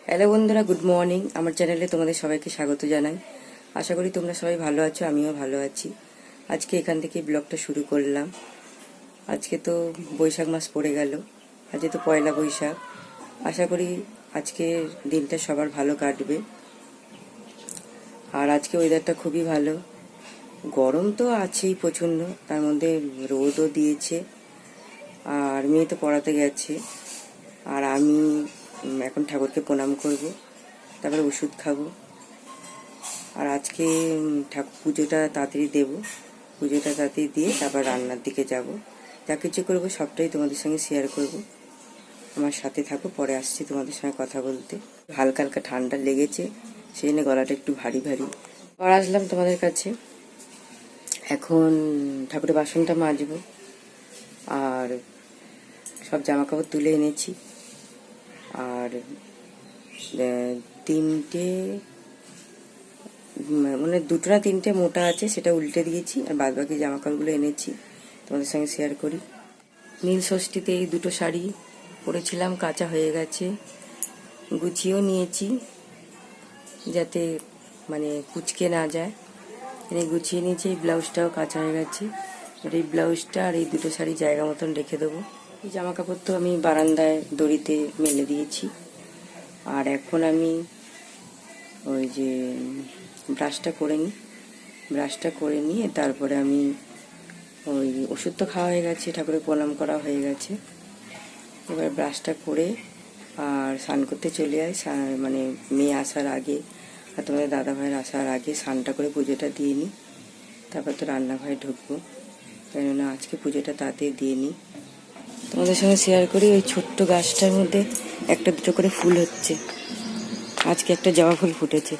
Hello বন্ধুরা, good morning. আমার চ্যানেলে তোমাদের সবাইকে স্বাগত জানাই। আশা করি তোমরা সবাই ভালো আছো, আমিও ভালো আছি। আজকে এখান থেকে ব্লগটা শুরু করলাম। আজকে তো বৈশাখ মাস পড়ে গেল, আজকে তো পয়লা বৈশাখ। আশা করি আজকের দিনটা সবার ভালো কাটবে। আর আজকে ওয়েদারটা খুবই ভালো, গরম তো আছেই প্রচণ্ড, তার মধ্যে রোদও দিয়েছে। আর মেয়ে তো পড়াতে গেছে, আর আমি এখন ঠাকুরকে প্রণাম করব, তারপরে ওষুধ খাবো। আর আজকে ঠাকুর পুজোটা তাড়াতাড়ি দেবো, পুজোটা তাড়াতাড়ি দিয়ে তারপর রান্নার দিকে যাব। যা কিছু করবো সবটাই তোমাদের সঙ্গে শেয়ার করব। আমার সাথে থাকো, পরে আসছি তোমাদের সঙ্গে কথা বলতে। হালকা হালকা ঠান্ডা লেগেছে, সেই জন্য গলাটা একটু ভারী ভারী। আবার আসলাম তোমাদের কাছে। এখন ঠাকুরের বাসনটা মাজবো, আর সব জামা কাপড় তুলে এনেছি। আর তিনটে মানে দুটো না তিনটে মোটা আছে, সেটা উল্টে দিয়েছি। আর বাদ বাকি জামা কাপড়গুলো এনেছি, তোমাদের সঙ্গে শেয়ার করি। নীল ষষ্ঠীতে এই দুটো শাড়ি পরেছিলাম, কাঁচা হয়ে গেছে, গুছিয়েও নিয়েছি যাতে মানে কুচকে না যায়। গুছিয়ে নিয়েছি। এই ব্লাউজটাও কাঁচা হয়ে গেছে, আর এই ব্লাউজটা আর এই দুটো শাড়ি জায়গা মতন রেখে দেবো। এই জামা কাপড় তো আমি বারান্দায় দড়িতে মেলে দিয়েছি। আর এখন আমি ওই যে ব্রাশটা করে নিয়ে তারপরে আমি ওই ওষুধ তো খাওয়া হয়ে গেছে, ঠাকুরের প্রণাম করা হয়ে গেছে। এবার ব্রাশটা করে আর স্নান করতে চলে যাই, মানে মেয়ে আসার আগে আর তোমাদের দাদাভাইয়ের আসার আগে স্নানটা করে পুজোটা দিয়ে নিই। তারপর তো রান্নাঘরে ঢুকবো, কেননা আজকে পুজোটা তাড়াতাড়ি দিয়ে নিই। তোমাদের সঙ্গে শেয়ার করি, ওই ছোট্ট গাছটার মধ্যে একটা দুটো করে ফুল হচ্ছে। আজকে একটা জবা ফুল ফুটেছে,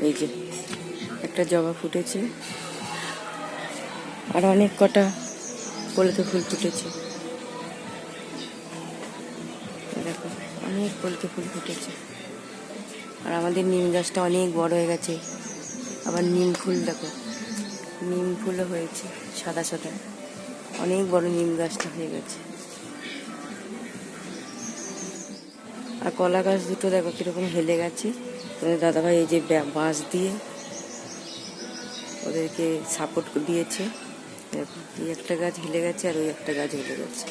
এই যে একটা জবা ফুটেছে, আর অনেক কটা কলকে ফুল ফুটেছে। দেখো অনেক কলকে ফুল ফুটেছে। আর আমাদের নিম গাছটা অনেক বড় হয়ে গেছে। আবার নিম ফুল দেখো, নিম ফুলও হয়েছে সাদা সাদা, অনেক বড় নিম গাছটা হয়ে গেছে। আর কলা গাছ দুটো দেখো কিরকম হেলে গেছে। তোমাদের দাদাভাই এই যে বাঁশ দিয়ে ওদেরকে সাপোর্ট দিয়েছে। দেখো এই একটা গাছ হেলে গেছে, আর ওই একটা গাছ হেলে গেছে,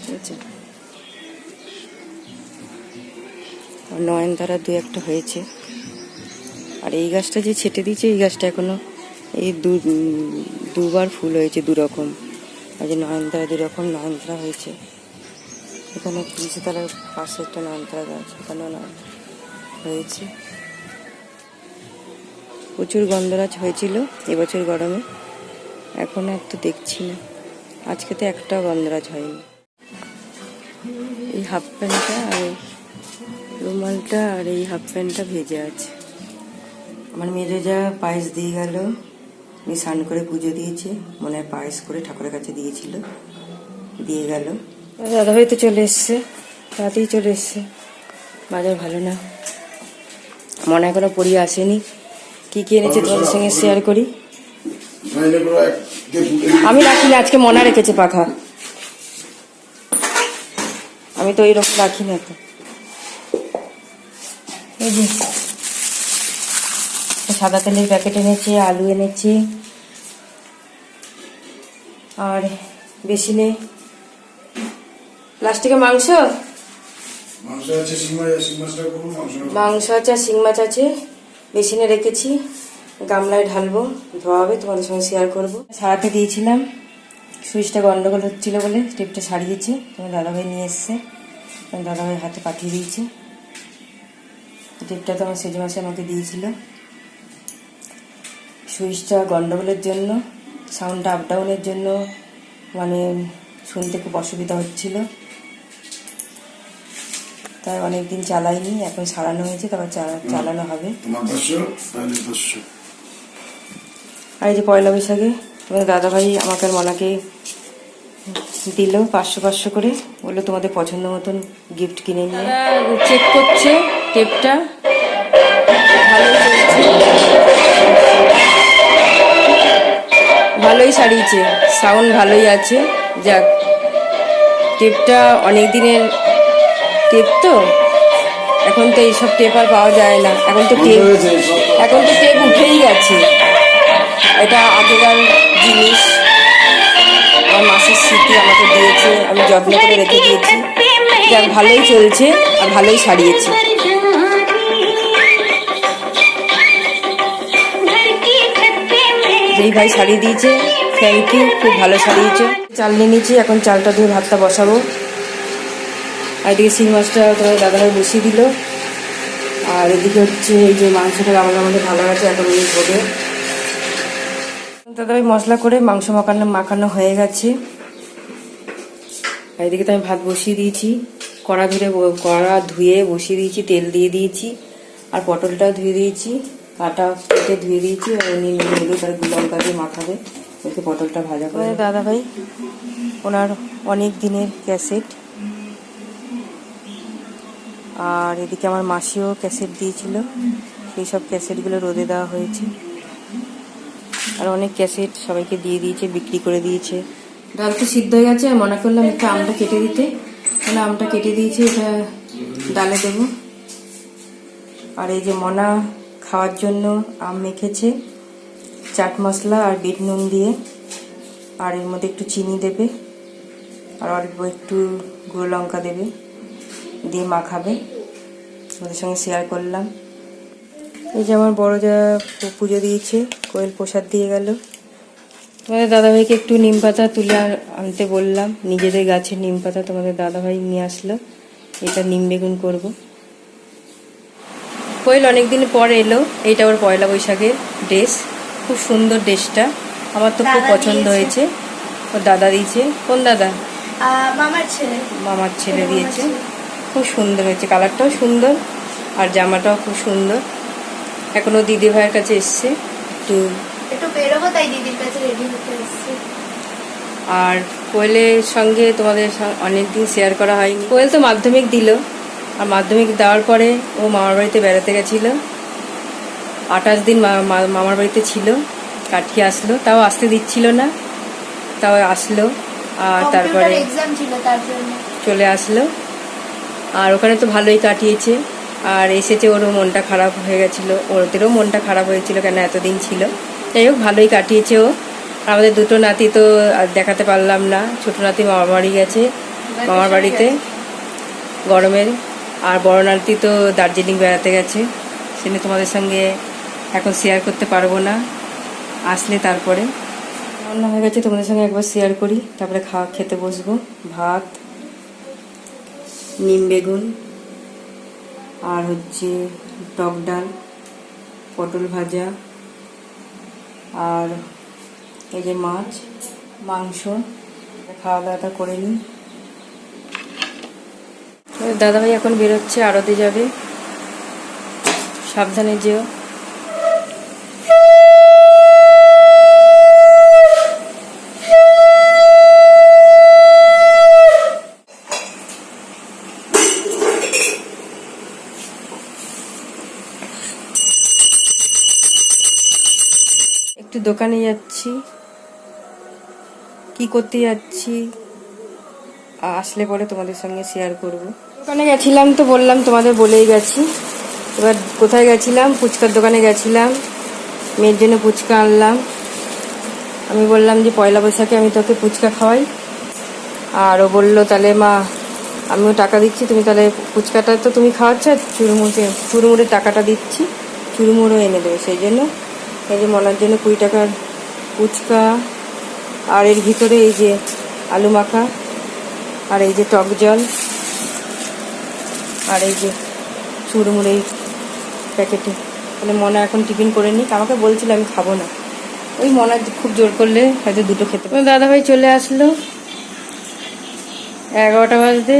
ঠিক আছে। আর নয়নতারা দু একটা হয়েছে। আর এই গাছটা যে ছেটে দিয়েছে, এই গাছটা এখনো এই দুবার ফুল হয়েছে, দুরকম। আর যে নয়নতারা দুরকম নয়নতারা হয়েছে। এখানে তুলসীতলার পাশে একটা নয়নতারা গাছ, ওখানেও হয়েছে। প্রচুর গন্ধরাজ হয়েছিল এবছর গরমে, এখন আর তো দেখছি না। আজকে তো একটাও গন্ধরাজ হয়নি। এই হাফ প্যান্টটা আর রুমালটা আর এই হাফ প্যান্টটা ভেজে আছে। আমার মেয়েরা যা পায়েস দিয়ে গেল, আমি স্নান করে পুজো দিয়েছি, মনে হয় পায়েস করে ঠাকুরের কাছে দিয়েছিল, দিয়ে গেল। দাদাভাই তো চলে এসছে, রাতেই চলে এসছে। বাজার ভালো না, মনে এখনো পড়িয়ে আসেনি। কি কি এনেছে তোমাদের সঙ্গে শেয়ার করি। আমি রাখি না, আজকে মনা রেখেছে পাখা, আমি তো এইরকম রাখি না তো। এই যে সাদা তেলের প্যাকেট এনেছি, আলু এনেছি, আর বেসিনে প্লাস্টিকের মাংস আছে, শিং মাছ আছে, বেসিনে রেখেছি, গামলায় ঢালবো, ধোয়া হবে, তোমাদের সঙ্গে শেয়ার করবো। সারাতে দিয়েছিলাম, সুইচটা গন্ডগোল হচ্ছিল বলে টেপটা সারিয়েছে, তোমার দাদাভাই নিয়ে এসছে, দাদাভাই হাতে পাঠিয়ে দিয়েছে। টেপটা তো আমার সেজ মাসে আমাকে দিয়েছিল। সুইচটা গন্ডগোলের জন্য, সাউন্ডটা আপ ডাউনের জন্য মানে শুনতে খুব অসুবিধা হচ্ছিল, তাই অনেকদিন চালাইনি। এখন সারানো হয়েছে, তারপর চালানো হবে। আর এই যে পয়লা বৈশাখে তোমাদের দাদাভাই আমাকে আর মনাকে দিল 500 করে, বললো তোমাদের পছন্দ মতন গিফট কিনে নিয়ে। চেক করছে টেপটা, ভালোই সারিয়েছে, সাউন্ড ভালোই আছে। যাক, টেপটা অনেক দিনের টেপ তো, এখন তো এইসব টেপ আর পাওয়া যায় না। এখন তো টেপ উঠেই গেছে। এটা আগেকার জিনিস, আমার মাসির স্মৃতি আমাকে দিয়েছে, আমি যত্ন করে রেখে দিয়েছি। যাক, ভালোই চলছে আর ভালোই সারিয়েছি। যেই ভাই সারিয়ে দিয়েছে, থ্যাংক ইউ, খুব ভালো সারিয়েছে। চাল নিয়ে নিয়েছি, এখন চালটা দিয়ে ভাতটা বসাবো। আর এদিকে শিং মাছটা তোমাদের দাদাভাই বসিয়ে দিল। আর এদিকে হচ্ছে এই যে মাংসটা গামলার মধ্যে ঢালা আছে, এখন এই হবে। দাদাভাই মশলা করে মাংস মাখানো হয়ে গেছে। আর এদিকে তো আমি ভাত বসিয়ে দিয়েছি, কড়া ধুয়ে বসিয়ে দিয়েছি, তেল দিয়ে দিয়েছি, আর পটলটাও ধুয়ে দিয়েছি, কাটা কেটে ধুয়ে দিয়েছি। আর উনি হলুদ আর লঙ্কা দিয়ে মাখাবে, ওকে পটলটা ভাজা করে। দাদাভাই ওনার অনেক দিনের ক্যাসেট, আর এদিকে আমার মাসিও ক্যাসেট দিয়েছিল, সেই সব ক্যাসেটগুলো রোদে দেওয়া হয়েছে। আর অনেক ক্যাসেট সবাইকে দিয়ে দিয়েছে, বিক্রি করে দিয়েছে। ডাল তো সিদ্ধ হয়ে গেছে, আর মনে করলাম একটু আমটা কেটে দিতে, মানে আমটা কেটে দিয়েছি, এটা ডালে দেবো। আর এই যে মনা খাওয়ার জন্য আম মেখেছে চাট মশলা আর বিট নুন দিয়ে, আর এর মধ্যে একটু চিনি দেবে, আর অল্প একটু গুঁড়ো লঙ্কা দেবে, দিয়ে মাখাবে। ওদের সঙ্গে শেয়ার করলাম। এই যে আমার বড় যা পুজো দিয়েছে, কোয়েল প্রসাদ দিয়ে গেল। তোমাদের দাদাভাইকে একটু নিম পাতা তুলে আনতে বললাম, নিজেদের গাছের নিম পাতা তোমাদের দাদাভাই নিয়ে আসলো। এটা নিম বেগুন করব। কোয়েল অনেকদিন পর এলো, এইটা ওর পয়লা বৈশাখের ড্রেস, খুব সুন্দর ড্রেসটা, আমার তো খুব পছন্দ হয়েছে। ওর দাদা দিয়েছে। কোন দাদা? মামার ছেলে দিয়েছে। খুব সুন্দর হয়েছে, কালারটাও সুন্দর আর জামাটাও খুব সুন্দর। এখনো দিদি ভাইয়ের কাছে এসছে, একটু বেরোবো, তাই দিদির কাছে রেডি হতে এসছে। আর কোয়েলের সঙ্গে তোমাদের অনেকদিন শেয়ার করা হয়নি। কোয়েল তো মাধ্যমিক দিল, আর মাধ্যমিক দেওয়ার পরে ও মামার বাড়িতে বেড়াতে গেছিল। 28 দিন মামার বাড়িতে ছিল, কাটিয়ে আসলো। তাও আসতে দিচ্ছিল না, তাও আসলো। আর তারপরে চলে আসলো। আর ওখানে তো ভালোই কাটিয়েছে। আর এসেছে, ওরও মনটা খারাপ হয়ে গেছিলো, ওদেরও মনটা খারাপ হয়েছিল, কেন এতদিন ছিল। যাই হোক, ভালোই কাটিয়েছে ও। আমাদের দুটো নাতি তো আর দেখাতে পারলাম না। ছোটো নাতি মামার বাড়ি গেছে, মামার বাড়িতে গরমের, আর বড় নাতি তো দার্জিলিং বেড়াতে গেছে। সেটা তোমাদের সঙ্গে এখন শেয়ার করতে পারবো না, আসলে তারপরে। রান্না হয়ে গেছে, তোমাদের সঙ্গে একবার শেয়ার করি, তারপরে খেতে বসবো। ভাত, নিম বেগুন, আর হচ্ছে টক ডাল, পটল ভাজা, আর এই যে মাছ, মাংস। খাওয়া দাওয়াটা করে নিই। দাদাভাই এখন বেরোচ্ছে, আড়তে যাবে, সাবধানে যেও। একটু দোকানে যাচ্ছি, কি করতে যাচ্ছি আসলে পরে তোমাদের সঙ্গে শেয়ার করব। দোকানে গেছিলাম তো বললাম, তোমাদের বলেই গেছি। এবার কোথায় গেছিলাম? ফুচকার দোকানে গেছিলাম, মেয়ের জন্য ফুচকা আনলাম। আমি বললাম যে পয়লা বৈশাখে আমি তোকে ফুচকা খাওয়াই। আর ও বললো, তাহলে মা আমিও টাকা দিচ্ছি, তুমি তাহলে ফুচকাটা তো তুমি খাওয়াচ্ছ, চুরমুড়ের টাকাটা দিচ্ছি, চুরমুড়ও এনে দেবে। সেই জন্য এই যে মনার জন্য 20 টাকার ফুচকা, আর এর ভিতরে এই যে আলু মাখা, আর এই যে টক জল, আর এই যে চুরমুড়ে প্যাকেটে। মানে মনা এখন টিফিন করে নিক, আমাকে বলছিল আমি খাবো না, ওই মনা খুব জোর করলে হয়তো দুটো খেতে পারে। দাদাভাই চলে আসলো, 11টা বাজতে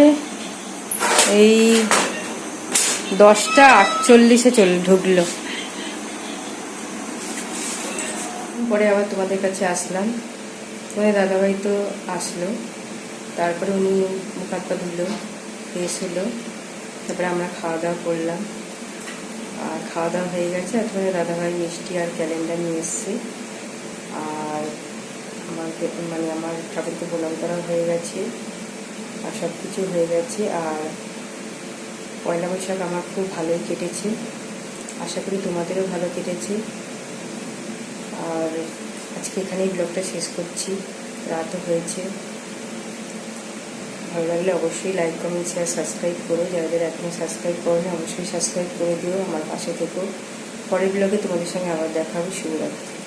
এই 10টা 48-এ ঢুকলো। পরে আবার তোমাদের কাছে আসলাম। তোমাদের দাদাভাই তো আসলো, তারপরে উনি মুখ হাত পা ধুলো, ফ্রেশ হলো, তারপরে আমরা খাওয়া দাওয়া করলাম। আর খাওয়া দাওয়া হয়ে গেছে। আর তোমাদের দাদাভাই মিষ্টি আর ক্যালেন্ডার নিয়ে এসছে। আর আমার ঠাকুরকে প্রণাম করা হয়ে গেছে। আর সব কিছু হয়ে গেছে। আর পয়লা বৈশাখ আমার খুব ভালোই কেটেছে, আশা করি তোমাদেরও ভালো কেটেছে। আর আজকে এখানেই ব্লগটা শেষ করছি, রাতও হয়েছে। ভালো লাগলে অবশ্যই লাইক, কমেন্ট, শেয়ার, সাবস্ক্রাইব করো। যারা যারা এখনও সাবস্ক্রাইব করোনি অবশ্যই সাবস্ক্রাইব করে দিও, আমার পাশে থেকো। পরের ব্লগে তোমাদের সঙ্গে আবার দেখা হবে। শুভরাত্রি।